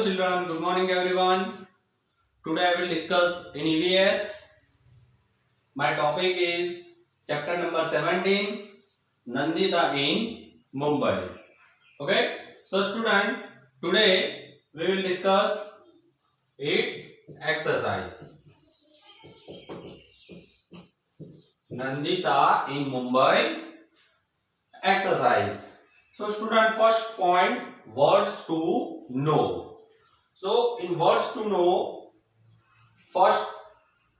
children, good morning everyone. Today I will discuss in EVS. My topic is chapter number 17, Nandita in Mumbai. Okay, so student, today we will discuss its exercise. Nandita in Mumbai exercise. So student, first point, words to know. So in words to know, first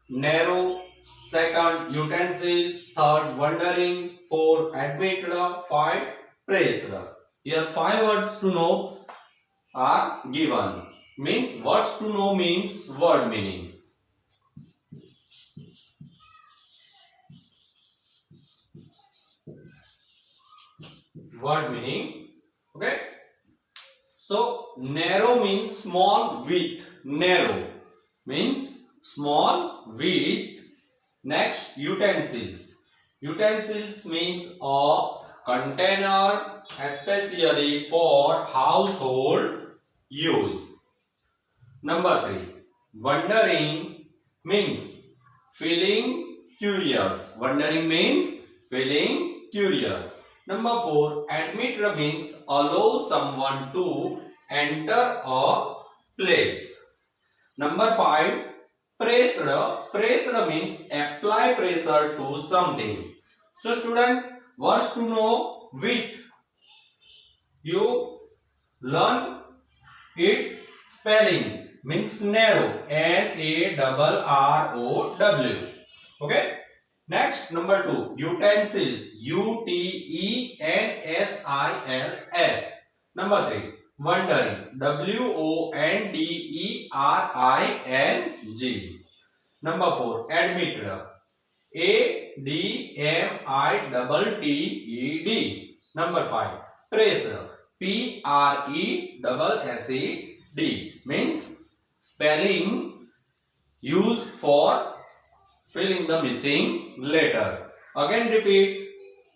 narrow, second utensils, third wondering, fourth admitted, five praised. Here five words to know are given. Means words to know means word meaning. Word meaning. Okay. So narrow means small width. Narrow means small width. Next, utensils. Utensils means a container especially for household use. Number 3, wondering means feeling curious. Wondering means feeling curious. Number 4, admit means allow someone to enter a place. Number 5, pressure means apply pressure to something. So student, words to know with you learn its spelling means narrow, NARROW. Okay. Next, number 2, utensils, UTENSILS. Number 3, wondering, WONDERING. Number 4, admitted, ADMITTED. Number 5, pressed, PRESSED means spelling used for filling the missing letter. Again repeat,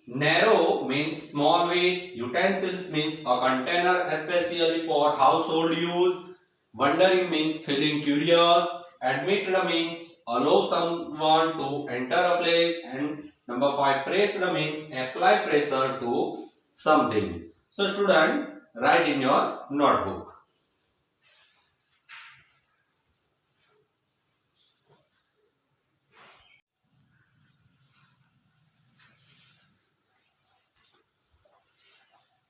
narrow means small width, utensils means a container especially for household use, wondering means feeling curious, admitted means allow someone to enter a place, and number 5, pressed means apply pressure to something. So student, write in your notebook.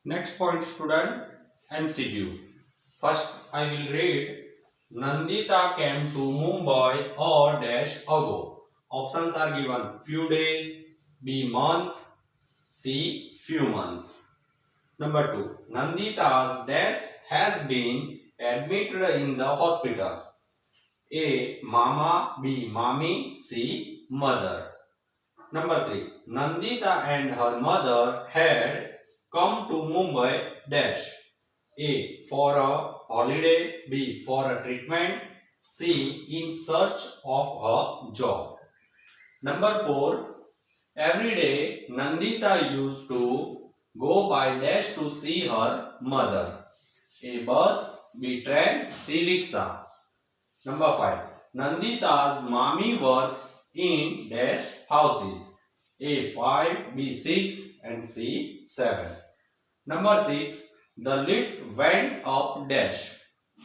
Next point student, MCQ. First I will read, Nandita came to Mumbai or dash ago. Options are given, few days, B month, C few months. Number 2, Nandita's dash has been admitted in the hospital. A mama, B mommy, C mother. Number 3, Nandita and her mother had come to Mumbai dash. A for a holiday, B for a treatment, C in search of a job. Number 4, every day Nandita used to go by dash to see her mother. A bus, B train, C rickshaw. Number 5, Nandita's mommy works in dash houses. A 5, B 6 and C 7. Number 6, the lift went up dash.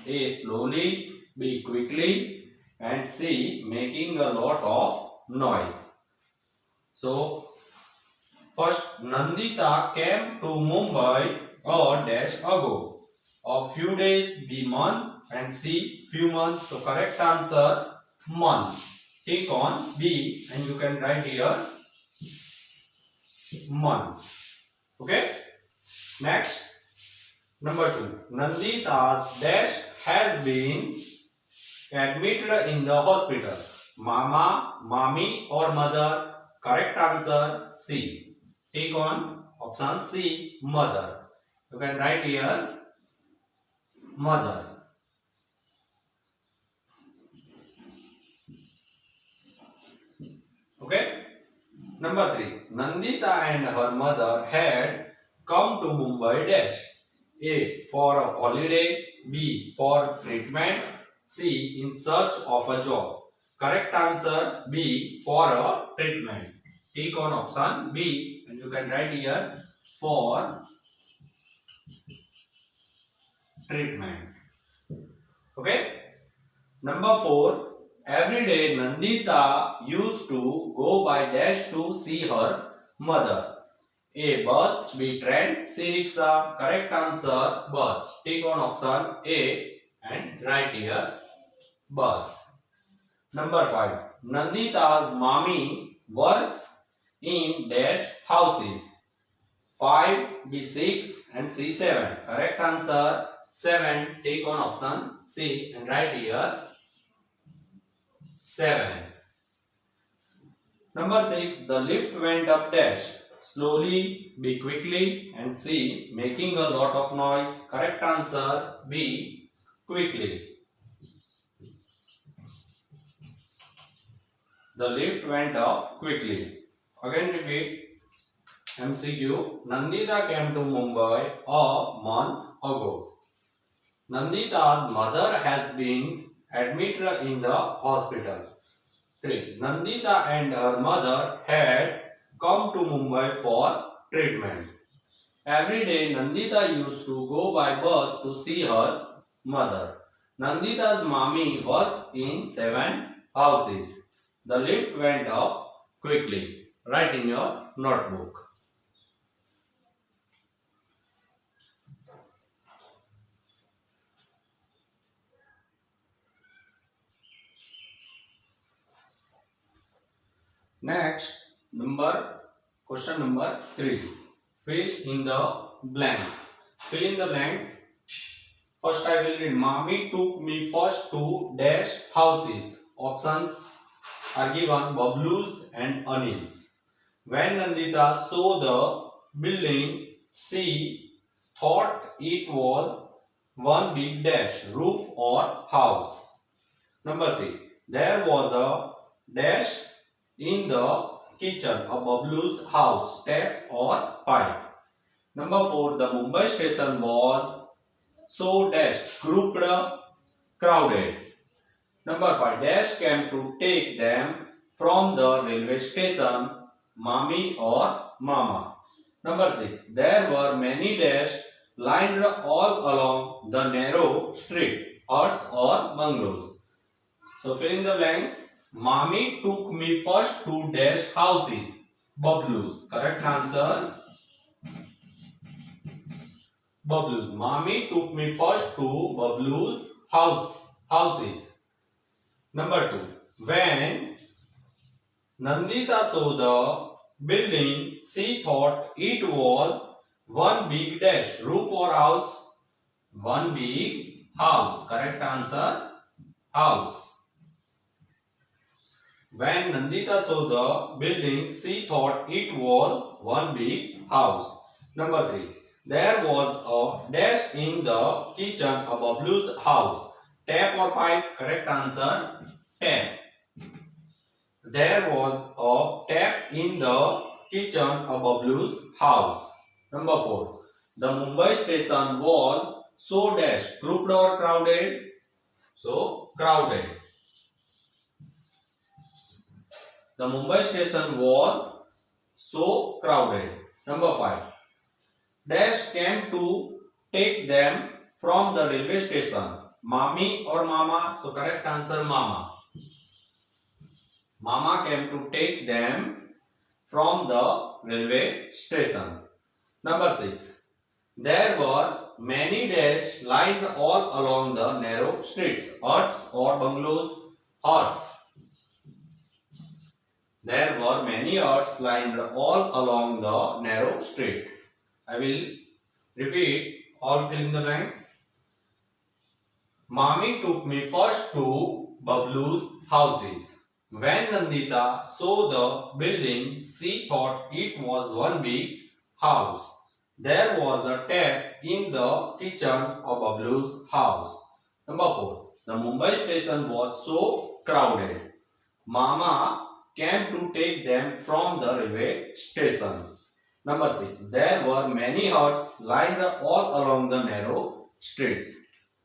A slowly, B quickly and C making a lot of noise. So first, Nandita came to Mumbai a dash ago. A few days, B month and C few months. So correct answer month. Tick on B and you can write here month. Okay. Next, number 2, Nandita's dash has been admitted in the hospital. Mama, mommy or mother. Correct answer C. Take on option C, mother. You can write here mother. Okay. Number 3, Nandita and her mother had come to Mumbai dash. A for a holiday, B. For treatment. C. In search of a job. Correct answer B. For a treatment. Tick on option B and you can write here for treatment. Okay. Number 4. Every day Nandita used to go by dash to see her mother. A. Bus. B. Train. C. Rickshaw. Correct answer bus. Tick on option A and write here bus. Number 5. Nandita's mommy works in dash houses. 5, B6 and C7. Correct answer 7. Take on option C and write here 7. Number 6. The lift went up dash. Slowly, B quickly and C making a lot of noise. Correct answer B quickly. The lift went up quickly. Again repeat. MCQ. Nandita came to Mumbai a month ago. Nandita's mother has been admitted in the hospital. 3. Nandita and her mother had come to Mumbai for treatment. Every day Nandita used to go by bus to see her mother. Nandita's mommy works in 7 houses. The lift went up quickly. Write in your notebook. Next, question number 3. Fill in the blanks. Fill in the blanks. First I will read. Mommy took me first to dash houses. Options are given Bablu's and Anil's. When Nandita saw the building, she thought it was one big dash, roof or house. Number 3. There was a dash in the kitchen, a Bablu's house, tap or pipe. Number 4. The Mumbai station was so dash, grouped, crowded. Number 5. Dash came to take them from the railway station, mommy or mama. Number 6. There were many dash lined all along the narrow street, huts or bungalows. So fill in the blanks. Mommy took me first to dash houses. Bablu's. Correct answer. Bablu's. Mommy took me first to Bablu's houses. Number 2. When Nandita saw the building, she thought it was one big dash, roof or house. One big house. Correct answer. House. When Nandita saw the building, she thought it was one big house. Number 3. There was a dash in the kitchen, a Bablu's house. Tap or pipe? Correct answer. Tap. There was a tap in the kitchen, a Bablu's house. Number 4. The Mumbai station was so dash, grouped or crowded? So crowded. The Mumbai station was so crowded. Number 5. Dash came to take them from the railway station. Mommy or mama? So correct answer mama. Mama came to take them from the railway station. Number 6. There were many dash lined all along the narrow streets, huts or bungalows. Huts. There were many huts lined all along the narrow street. I will repeat all fill in the blanks. Mommy took me first to Bablu's houses. When Nandita saw the building, she thought it was one big house. There was a tap in the kitchen of Bablu's house. Number 4. The Mumbai station was so crowded. Mama came to take them from the railway station. Number 6. There were many huts lined all along the narrow streets.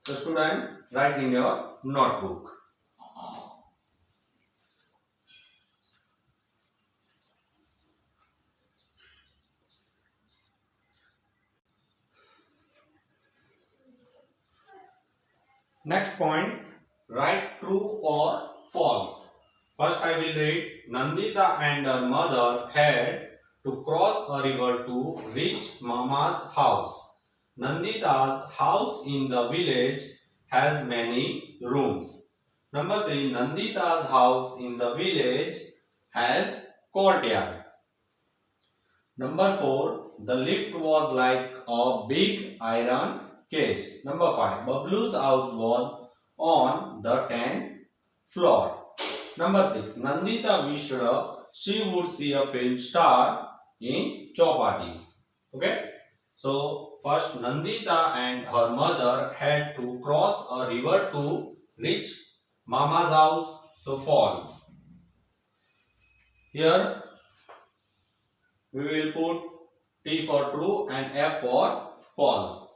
So student, write in your notebook. Next point, write true or false. First I will read, Nandita and her mother had to cross a river to reach Mama's house. Nandita's house in the village has many rooms. Number 3, Nandita's house in the village has courtyard. Number 4, the lift was like a big iron cage. Number 5, Bablu's house was on the 10th floor. Number 6, Nandita wished she would see a film star in Chowpatty. Okay. So, first Nandita and her mother had to cross a river to reach Mama's house. So, false. Here we will put T for true and F for false.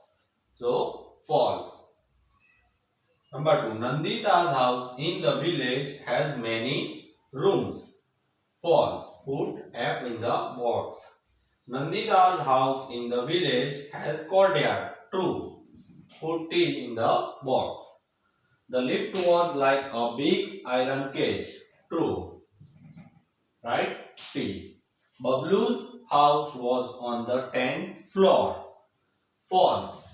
So, false. Number 2. Nandita's house in the village has many rooms. False. Put F in the box. Nandita's house in the village has courtyard. True. Put T in the box. The lift was like a big iron cage. True. Right? T. Bablu's house was on the 10th floor. False.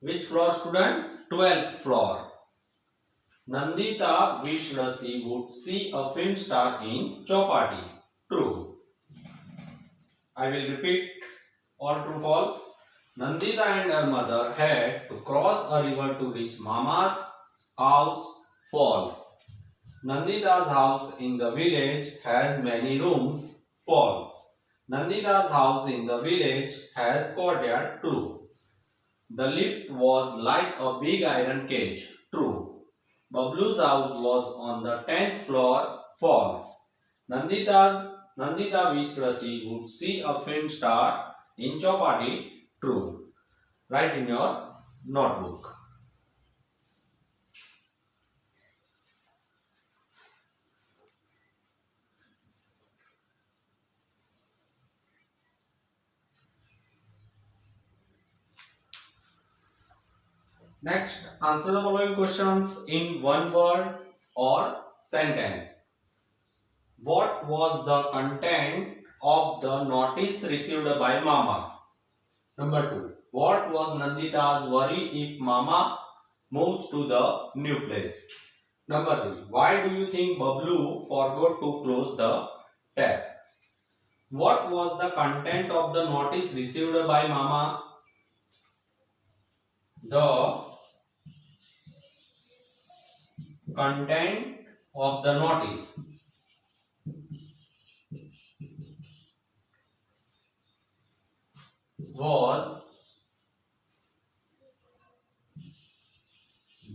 Which floor, student? 12th floor. Nandita wished she would see a film star in Chowpatty. True. I will repeat all true false. Nandita and her mother had to cross a river to reach Mama's house. False. Nandita's house in the village has many rooms. False. Nandita's house in the village has courtyard. True. The lift was like a big iron cage. True. Bablu's house was on the 10th floor. False. Nandita wished she would see a film star in Chowpatty. True. Write in your notebook. Next, answer the following questions in one word or sentence. What was the content of the notice received by Mama? Number 2. What was Nandita's worry if Mama moves to the new place? Number 3. Why do you think Bablu forgot to close the tap? What was the content of the notice received by Mama? The content of the notice was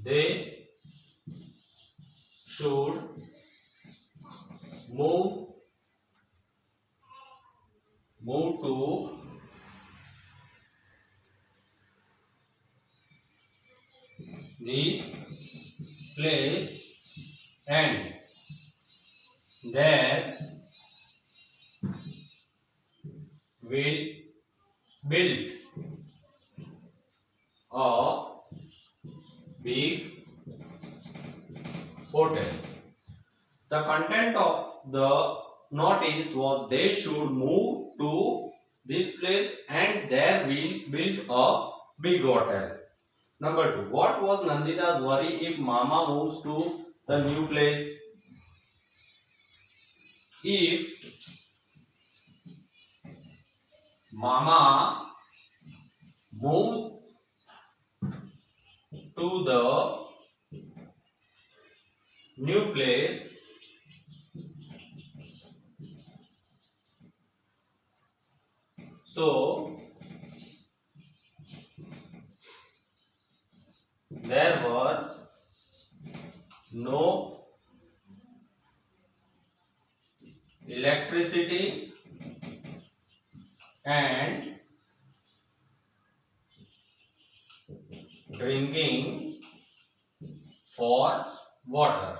they should move to this place and there will build a big hotel. The content of the notice was they should move to this place and there will build a big hotel. Number 2. What was Nandita's worry if Mama moves to the new place? If Mama moves to the new place, so there were no electricity and drinking for water.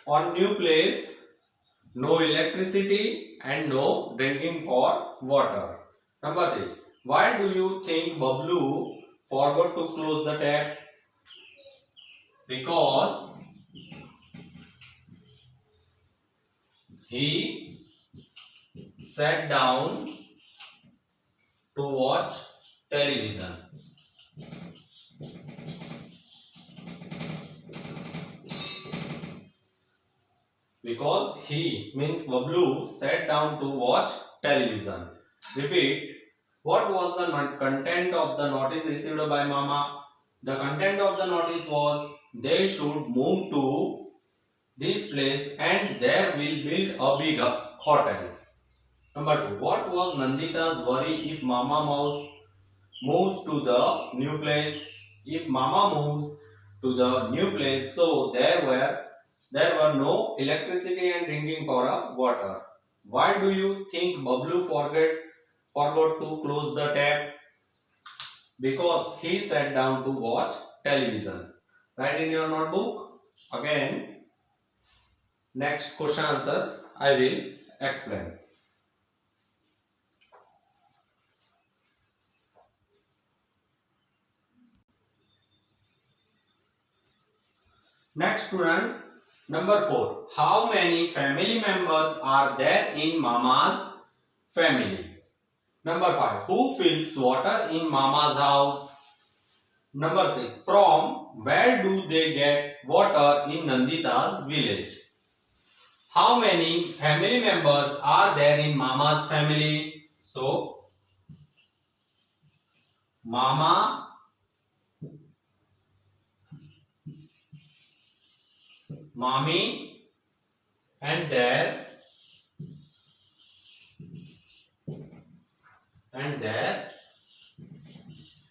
On new place, no electricity and no drinking for water. Number 3. Why do you think Bablu forgot to close the tap? Because he sat down to watch television. Because he means Bablu sat down to watch television. Repeat. What was the content of the notice received by Mama? The content of the notice was they should move to this place and there will build a big hotel. Number 2. What was Nandita's worry if Mama Mouse moves to the new place? If Mama moves to the new place, so there were no electricity and drinking for water. Why do you think Bablu forgot to close the tap? Because he sat down to watch television. Write in your notebook. Again, next question answer I will explain. Next student, number 4. How many family members are there in Mama's family? Number 5. Who fills water in Mama's house? Number 6. From where do they get water in Nandita's village? How many family members are there in Mama's family? So, Mama, Mommy and their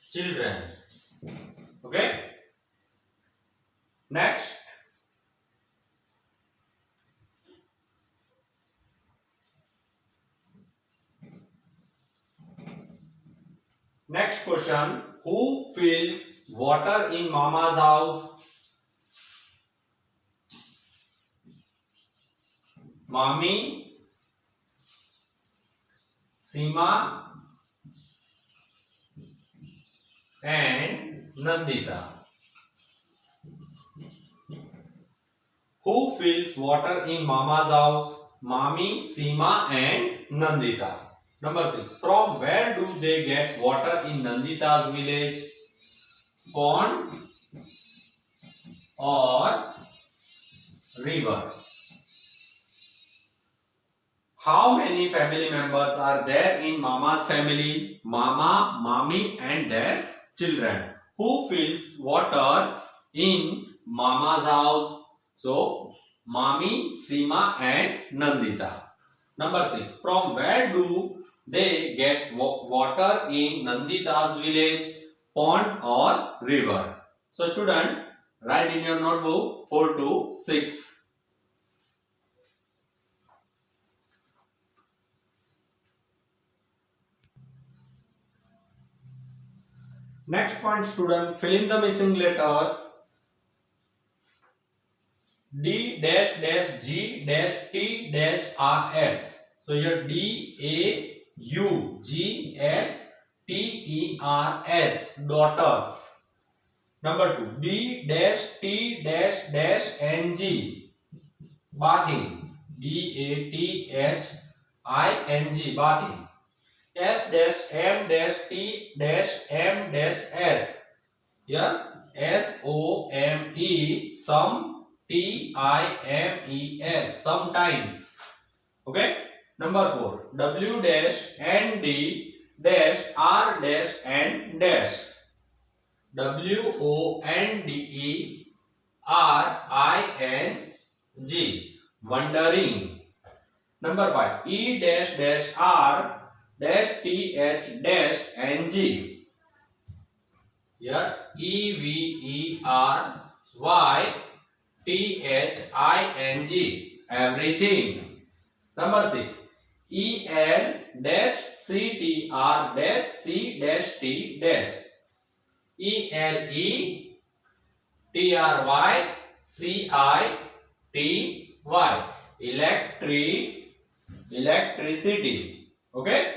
children. Okay. Next. Next question. Who fills water in Mama's house? Mommy, Seema and Nandita. Who fills water in Mama's house? Mommy, Seema and Nandita. Number 6. From where do they get water in Nandita's village? Pond or river? How many family members are there in Mama's family? Mama, Mommy and their children. Who fills water in Mama's house? So, Mommy, Seema and Nandita. Number 6. From where do they get water in Nandita's village? Pond or river? So, student, write in your notebook 4 to 6. Next point, student, fill in the missing letters. D dash dash G dash T dash R S. So here D A U G H T E R S, daughters. Number 2, D dash T dash dash N G, bathing. B A T H I N G, bathing. S dash M dash T dash M dash S. Here S O M E, some, T I M E S, sometimes. Okay. Number 4, W dash N D dash R dash N dash. W O N D E R I N G, wondering. Number 5, E dash dash R dash T H dash N G. Here E V E R Y T H I N G, everything. Number 6, EL dash CTR dash C dash T dash ELE TRY CITY electricity. Okay.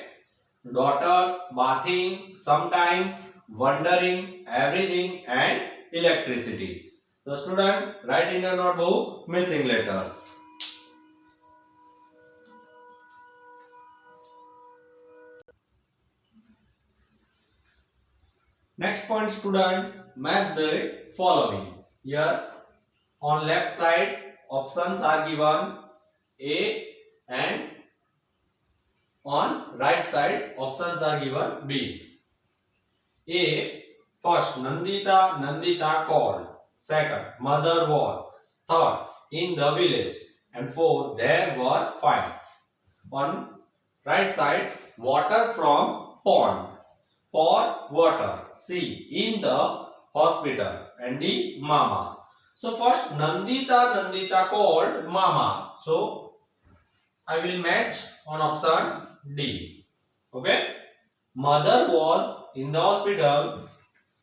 Daughters, bathing, sometimes, wondering, everything, and electricity. So student, write in your notebook missing letters. Next point student, match the following. Here on left side options are given A, and on right side options are given B. A, first Nandita called. Second, mother was. Third, in the village. And fourth, there were fights. On right side, water from pond. For water. C, in the hospital. And D, mama. So first Nandita called mama. So I will match on option D. Okay. Mother was in the hospital.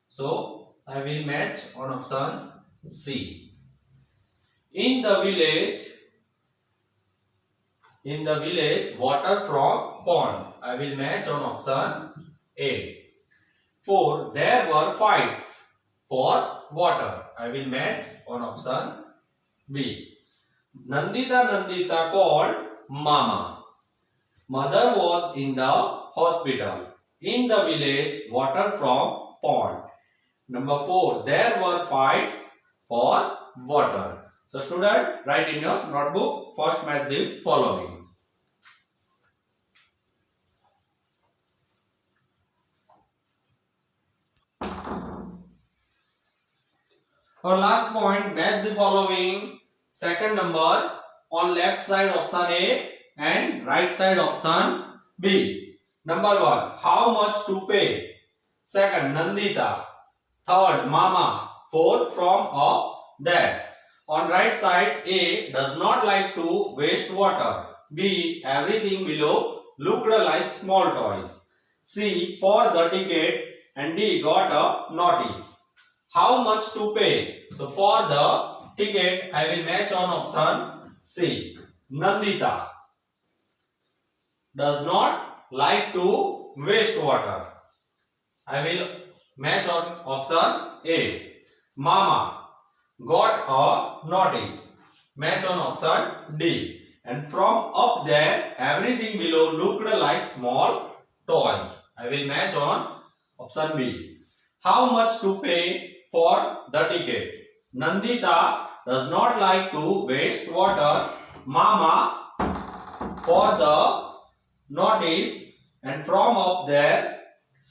So I will match on option C. In the village, water from pond. I will match on option A. 4. There were fights for water. I will match on option B. Nandita called mama. Mother was in the hospital. In the village, water from pond. Number 4. There were fights for water. So student, write in your notebook, first match the following. Our last point, match the following. Second number, on left side option A and right side option B. Number 1, how much to pay? Second, Nandita. Third, mama. Fourth, from or there. On right side, A does not like to waste water. B, everything below looked like small toys. C, for the ticket. And D, got a notice. How much to pay? So for the ticket, I will match on option C. Nandita does not like to waste water. I will match on option A. Mama got a notice. Match on option D. And from up there, everything below looked like small toys. I will match on option B. How much to pay for the ticket? Nandita does not like to waste water. Mama for the notice, and from up there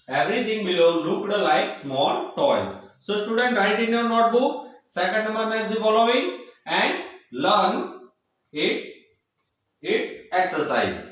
everything below looked like small toys. So student, write in your notebook second number match the following and learn its exercise.